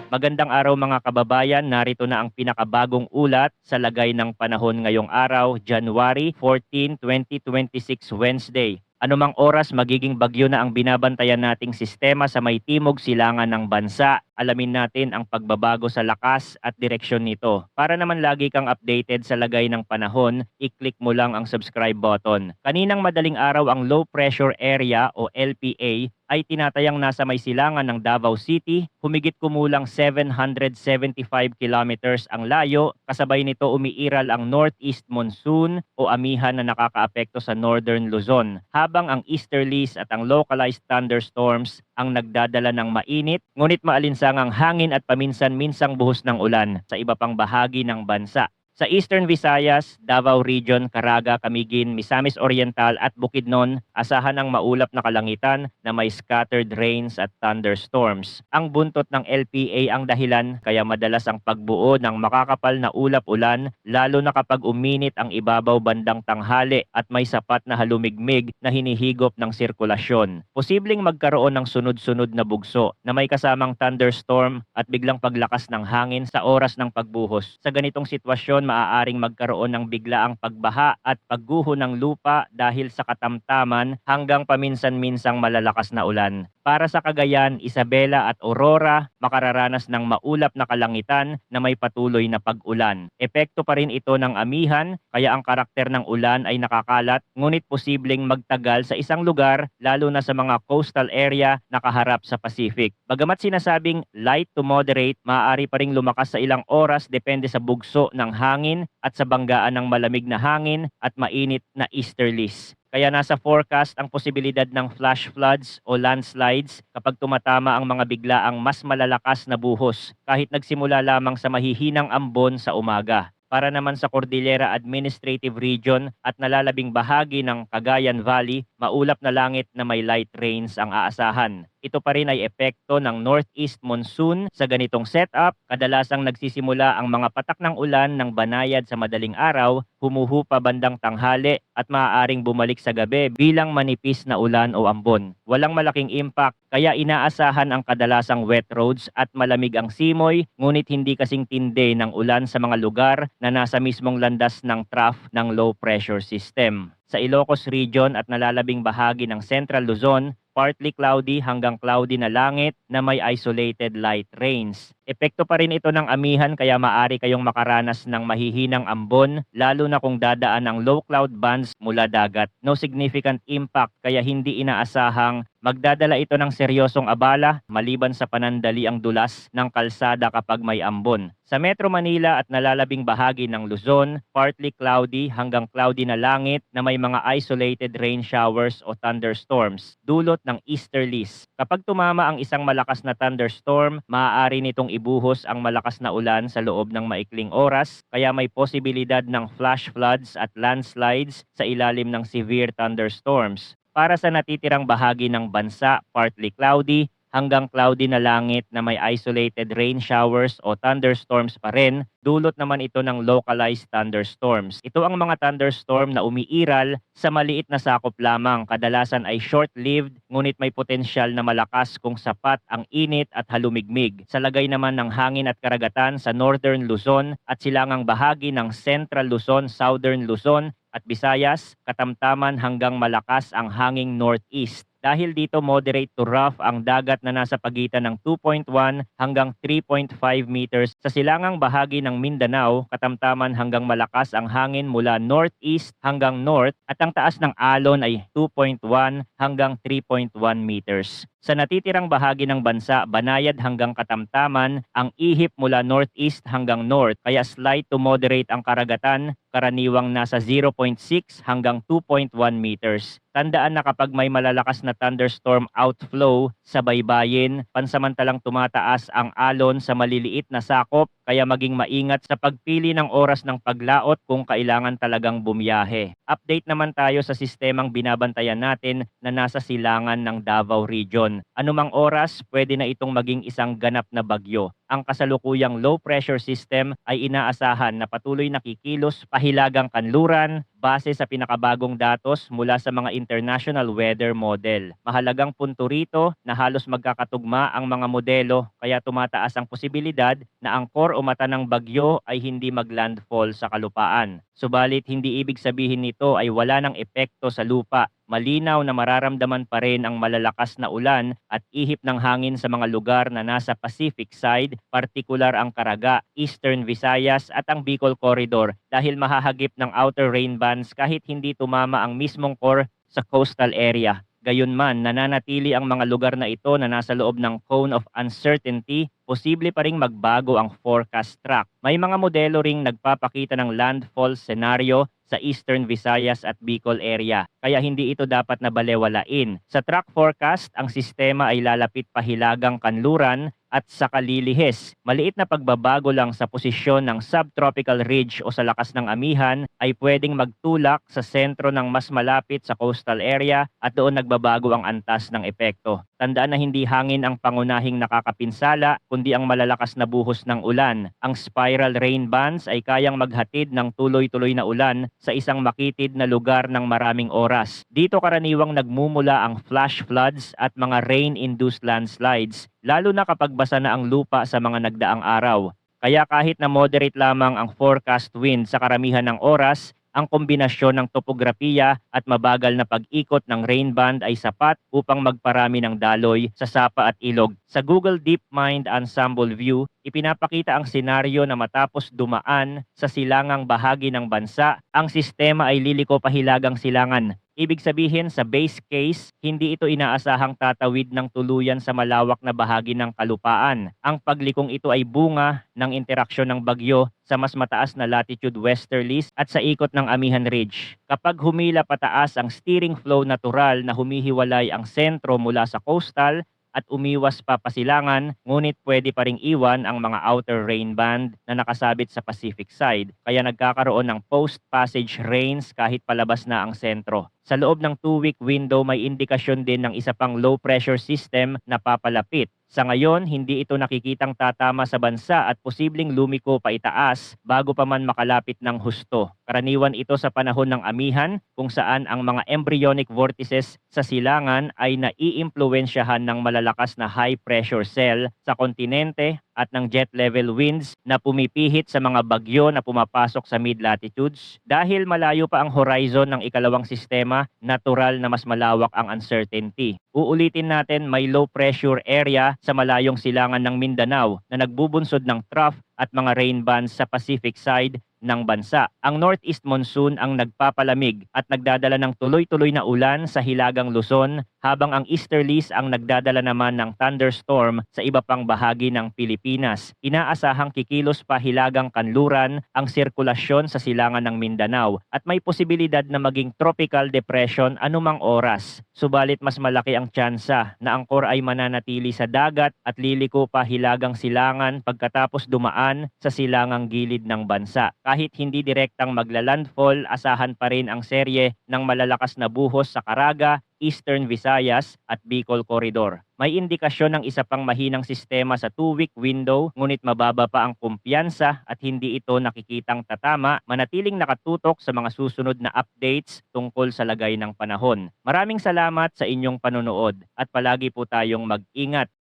Magandang araw mga kababayan, narito na ang pinakabagong ulat sa lagay ng panahon ngayong araw, January 14, 2026, Wednesday. Anumang oras magiging bagyo na ang binabantayan nating sistema sa may timog silangan ng bansa. Alamin natin ang pagbabago sa lakas at direksyon nito. Para naman lagi kang updated sa lagay ng panahon, i-click mo lang ang subscribe button. Kaninang madaling araw ang low pressure area o LPA ay tinatayang nasa may silangan ng Davao City, humigit kumulang 775 kilometers ang layo, kasabay nito umiiral ang northeast monsoon o amihan na nakakaapekto sa northern Luzon, habang ang easterlies at ang localized thunderstorms ang nagdadala ng mainit, ngunit maalinsangang hangin at paminsan-minsang buhos ng ulan sa iba pang bahagi ng bansa. Sa Eastern Visayas, Davao Region, Caraga, Camiguin, Misamis Oriental at Bukidnon, asahan ang maulap na kalangitan na may scattered rains at thunderstorms. Ang buntot ng LPA ang dahilan kaya madalas ang pagbuo ng makakapal na ulap-ulan lalo na kapag uminit ang ibabaw bandang tanghali at may sapat na halumigmig na hinihigop ng sirkulasyon. Posibleng magkaroon ng sunod-sunod na bugso na may kasamang thunderstorm at biglang paglakas ng hangin sa oras ng pagbuhos. Sa ganitong sitwasyon, maaaring magkaroon ng biglaang pagbaha at pagguho ng lupa dahil sa katamtaman hanggang paminsan-minsang malalakas na ulan. Para sa Cagayan, Isabela at Aurora, makararanas ng maulap na kalangitan na may patuloy na pag-ulan. Epekto pa rin ito ng amihan, kaya ang karakter ng ulan ay nakakalat, ngunit posibleng magtagal sa isang lugar, lalo na sa mga coastal area na kaharap sa Pacific. Bagamat sinasabing light to moderate, maaari pa ring lumakas sa ilang oras depende sa bugso ng hangin at sa banggaan ng malamig na hangin at mainit na easterlies. Kaya nasa forecast ang posibilidad ng flash floods o landslides kapag tumatama ang mga biglaang mas malalakas na buhos kahit nagsimula lamang sa mahihinang ambon sa umaga. Para naman sa Cordillera Administrative Region at nalalabing bahagi ng Cagayan Valley, maulap na langit na may light rains ang aasahan. Ito pa rin ay epekto ng northeast monsoon. Sa ganitong setup, kadalasang nagsisimula ang mga patak ng ulan ng banayad sa madaling araw, humuhupa bandang tanghali at maaaring bumalik sa gabi bilang manipis na ulan o ambon. Walang malaking impact, kaya inaasahan ang kadalasang wet roads at malamig ang simoy, ngunit hindi kasing tindi ng ulan sa mga lugar na nasa mismong landas ng trough ng low pressure system. Sa Ilocos Region at nalalabing bahagi ng Central Luzon, partly cloudy hanggang cloudy na langit na may isolated light rains. Epekto pa rin ito ng amihan kaya maaari kayong makaranas ng mahihinang ambon lalo na kung dadaan ang low cloud bands mula dagat. No significant impact kaya hindi inaasahang magdadala ito ng seryosong abala maliban sa panandali ang dulas ng kalsada kapag may ambon. Sa Metro Manila at nalalabing bahagi ng Luzon, partly cloudy hanggang cloudy na langit na may mga isolated rain showers o thunderstorms, dulot ng easterlies. Kapag tumama ang isang malakas na thunderstorm, maaari nitong ibuhos ang malakas na ulan sa loob ng maikling oras, kaya may posibilidad ng flash floods at landslides sa ilalim ng severe thunderstorms. Para sa natitirang bahagi ng bansa, partly cloudy hanggang cloudy na langit na may isolated rain showers o thunderstorms pa rin, dulot naman ito ng localized thunderstorms. Ito ang mga thunderstorm na umiiral sa maliit na sakop lamang, kadalasan ay short-lived, ngunit may potensyal na malakas kung sapat ang init at halumigmig. Sa lagay naman ng hangin at karagatan sa northern Luzon at silangang bahagi ng central Luzon, southern Luzon at Visayas, katamtaman hanggang malakas ang hanging northeast. Dahil dito moderate to rough ang dagat na nasa pagitan ng 2.1 hanggang 3.5 meters. Sa silangang bahagi ng Mindanao, katamtaman hanggang malakas ang hangin mula northeast hanggang north at ang taas ng alon ay 2.1 hanggang 3.1 meters. Sa natitirang bahagi ng bansa, banayad hanggang katamtaman ang ihip mula northeast hanggang north, kaya slight to moderate ang karagatan, karaniwang nasa 0.6 hanggang 2.1 meters. Tandaan na kapag may malalakas na thunderstorm outflow sa baybayin, pansamantalang tumataas ang alon sa maliliit na sakop, kaya maging maingat sa pagpili ng oras ng paglaot kung kailangan talagang bumiyahe. Update naman tayo sa sistemang binabantayan natin na nasa silangan ng Davao Region. Anumang oras, pwede na itong maging isang ganap na bagyo. Ang kasalukuyang low pressure system ay inaasahan na patuloy na kikilos pahilagang kanluran base sa pinakabagong datos mula sa mga international weather model. Mahalagang punto rito na halos magkakatugma ang mga modelo kaya tumataas ang posibilidad na ang core o mata ng bagyo ay hindi maglandfall sa kalupaan. Subalit hindi ibig sabihin nito ay wala ng epekto sa lupa. Malinaw na mararamdaman pa rin ang malalakas na ulan at ihip ng hangin sa mga lugar na nasa Pacific side, partikular ang Caraga, Eastern Visayas at ang Bicol Corridor dahil mahahagip ng outer rain bands kahit hindi tumama ang mismong core sa coastal area. Gayunman, nananatili ang mga lugar na ito na nasa loob ng cone of uncertainty, posible pa ring magbago ang forecast track. May mga modelo ring nagpapakita ng landfall scenario sa Eastern Visayas at Bicol area, kaya hindi ito dapat na balewalain. Sa track forecast, ang sistema ay lalapit pahilagang kanluran at sa kalilihis. Maliit na pagbabago lang sa posisyon ng subtropical ridge o sa lakas ng amihan ay pwedeng magtulak sa sentro ng mas malapit sa coastal area at doon nagbabago ang antas ng epekto. Tandaan na hindi hangin ang pangunahing nakakapinsala kundi ang malalakas na buhos ng ulan. Ang spiral rain bands ay kayang maghatid ng tuloy-tuloy na ulan sa isang makitid na lugar ng maraming oras. Dito karaniwang nagmumula ang flash floods at mga rain-induced landslides, lalo na kapag basa na ang lupa sa mga nagdaang araw. Kaya kahit na moderate lamang ang forecast wind sa karamihan ng oras, ang kombinasyon ng topografiya at mabagal na pag-ikot ng rain band ay sapat upang magparami ng daloy sa sapa at ilog. Sa Google DeepMind Ensemble View, ipinapakita ang senaryo na matapos dumaan sa silangang bahagi ng bansa, ang sistema ay liliko pahilagang silangan. Ibig sabihin sa base case, hindi ito inaasahang tatawid ng tuluyan sa malawak na bahagi ng kalupaan. Ang paglikong ito ay bunga ng interaksyon ng bagyo sa mas mataas na latitude westerlies at sa ikot ng Amihan Ridge. Kapag humila pataas ang steering flow natural na humihiwalay ang sentro mula sa coastal, at umiwas pa pasilangan, ngunit pwede pa ring iwan ang mga outer rain band na nakasabit sa Pacific side, kaya nagkakaroon ng post-passage rains kahit palabas na ang sentro. Sa loob ng 2-week window may indikasyon din ng isa pang low pressure system na papalapit. Sa ngayon, hindi ito nakikitang tatama sa bansa at posibleng lumiko pa itaas bago pa man makalapit ng husto. Karaniwan ito sa panahon ng amihan kung saan ang mga embryonic vortices sa silangan ay naiimpluwensyahan ng malalakas na high pressure cell sa kontinente at ng jet level winds na pumipihit sa mga bagyo na pumapasok sa mid-latitudes. Dahil malayo pa ang horizon ng ikalawang sistema, natural na mas malawak ang uncertainty. Uulitin natin, may low pressure area sa malayong silangan ng Mindanao na nagbubunsod ng trough at mga rain bands sa Pacific side ng bansa. Ang northeast monsoon ang nagpapalamig at nagdadala ng tuloy-tuloy na ulan sa hilagang Luzon, habang ang easterlies ang nagdadala naman ng thunderstorm sa iba pang bahagi ng Pilipinas. Inaasahang kikilos pa hilagang kanluran ang sirkulasyon sa silangan ng Mindanao at may posibilidad na maging tropical depression anumang oras. Subalit mas malaki ang tsansa na ang core ay mananatili sa dagat at liliko pa hilagang silangan pagkatapos dumaan sa silangang gilid ng bansa. Kahit hindi direktang maglalandfall, asahan pa rin ang serye ng malalakas na buhos sa Caraga, Eastern Visayas at Bicol Corridor. May indikasyon ng isa pang mahinang sistema sa 2-week window, ngunit mababa pa ang kumpiyansa at hindi ito nakikitang tatama. Manatiling nakatutok sa mga susunod na updates tungkol sa lagay ng panahon. Maraming salamat sa inyong panonood at palagi po tayong mag-ingat.